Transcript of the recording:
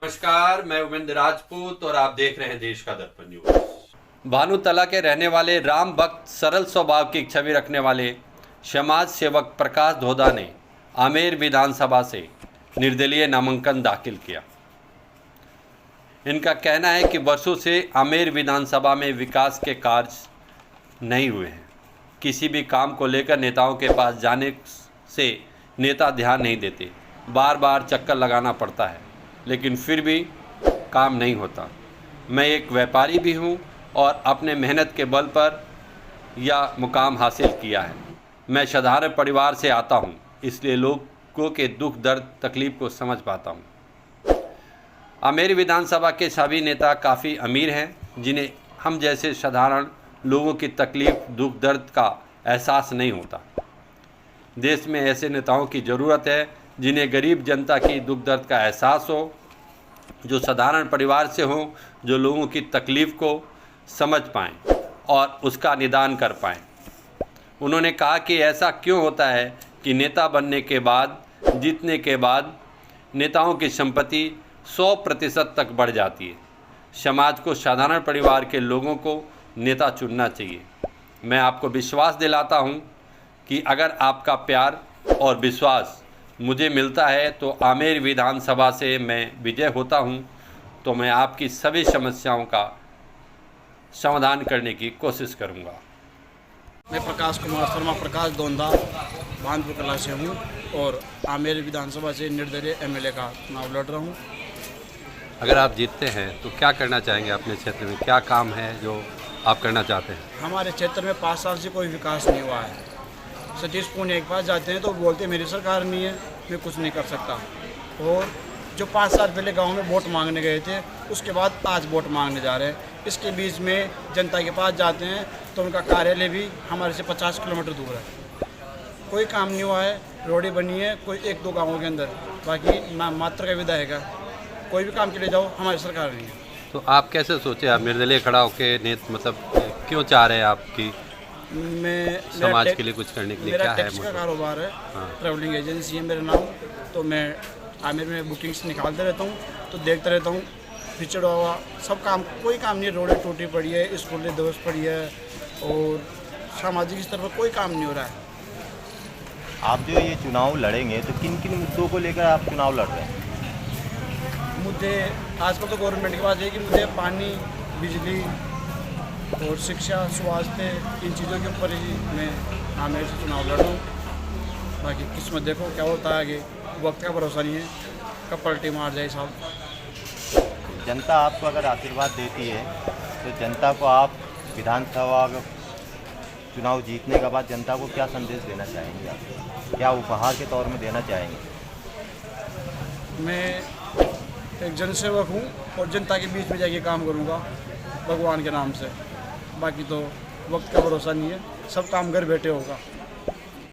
नमस्कार, मैं उमेंद्र राजपूत और आप देख रहे हैं देश का दर्पण न्यूज। भानुतला के रहने वाले राम भक्त सरल स्वभाव की छवि रखने वाले समाज सेवक प्रकाश धोदा ने आमेर विधानसभा से निर्दलीय नामांकन दाखिल किया। इनका कहना है कि वर्षों से आमेर विधानसभा में विकास के कार्य नहीं हुए हैं। किसी भी काम को लेकर नेताओं के पास जाने से नेता ध्यान नहीं देते, बार बार चक्कर लगाना पड़ता है, लेकिन फिर भी काम नहीं होता। मैं एक व्यापारी भी हूँ और अपने मेहनत के बल पर यह मुकाम हासिल किया है। मैं साधारण परिवार से आता हूँ, इसलिए लोगों के दुख दर्द तकलीफ़ को समझ पाता हूँ। आमेर विधानसभा के सभी नेता काफ़ी अमीर हैं, जिन्हें हम जैसे साधारण लोगों की तकलीफ़ दुख दर्द का एहसास नहीं होता। देश में ऐसे नेताओं की ज़रूरत है जिन्हें गरीब जनता की दुख दर्द का एहसास हो, जो साधारण परिवार से हों, जो लोगों की तकलीफ़ को समझ पाएँ और उसका निदान कर पाएँ। उन्होंने कहा कि ऐसा क्यों होता है कि नेता बनने के बाद, जीतने के बाद नेताओं की संपत्ति 100% तक बढ़ जाती है। समाज को साधारण परिवार के लोगों को नेता चुनना चाहिए। मैं आपको विश्वास दिलाता हूं कि अगर आपका प्यार और विश्वास मुझे मिलता है तो आमेर विधानसभा से मैं विजय होता हूं, तो मैं आपकी सभी समस्याओं का समाधान करने की कोशिश करूंगा। मैं प्रकाश कुमार शर्मा प्रकाश धोदा भानपुर कला से हूँ और आमेर विधानसभा से निर्दलीय एमएलए का चुनाव लड़ रहा हूँ। अगर आप जीतते हैं तो क्या करना चाहेंगे? अपने क्षेत्र में क्या काम है जो आप करना चाहते हैं? हमारे क्षेत्र में 5 साल से कोई विकास नहीं हुआ है। सतीश पुनिया के पास जाते हैं तो बोलते हैं मेरी सरकार नहीं है, मैं कुछ नहीं कर सकता। और जो 5 साल पहले गांव में वोट मांगने गए थे, उसके बाद आज वोट मांगने जा रहे हैं। इसके बीच में जनता के पास जाते हैं तो उनका कार्यालय भी हमारे से 50 किलोमीटर दूर है। कोई काम नहीं हुआ है, रोडें बनी है कोई 1-2 गाँवों के अंदर, बाकी मात्र का विधायक है। कोई भी काम के लिए जाओ, हमारी सरकार नहीं है। तो आप कैसे सोचे, आप निर्दलीय खड़ा होकर मतलब क्यों चाह रहे हैं आपकी मैं समाज के लिए कुछ करने के लिए? क्या है? टैक्सी का कारोबार है, ट्रैवलिंग एजेंसी है मेरा नाम। तो मैं आमेर में बुकिंग्स निकालते रहता हूँ, तो देखता रहता हूँ पिछड़ा हुआ सब काम, कोई काम नहीं। रोडें टूटी पड़ी है, स्कूलें ध्वस्त पड़ी है और सामाजिक स्तर पर कोई काम नहीं हो रहा है। आप जो ये चुनाव लड़ेंगे तो किन किन मुद्दों को लेकर आप चुनाव लड़ रहे हैं? मुद्दे आजकल तो गवर्नमेंट के पास है कि मुझे पानी, बिजली और शिक्षा, स्वास्थ्य, इन चीज़ों के ऊपर ही मैं आमेर से चुनाव लड़ रहा हूँ। बाकी किस्मत देखो क्या होता है आगे, वक्त का भरोसा नहीं है, कब पलटी मार जाए साहब। जनता आपको अगर आशीर्वाद देती है तो जनता को आप विधानसभा चुनाव जीतने के बाद जनता को क्या संदेश देना चाहेंगे? आप क्या उपहार के तौर में देना चाहेंगे? मैं एक जनसेवक हूँ और जनता के बीच में जाके काम करूँगा भगवान के नाम से। बाकी तो वक्त का भरोसा नहीं है, सब काम घर बैठे होगा।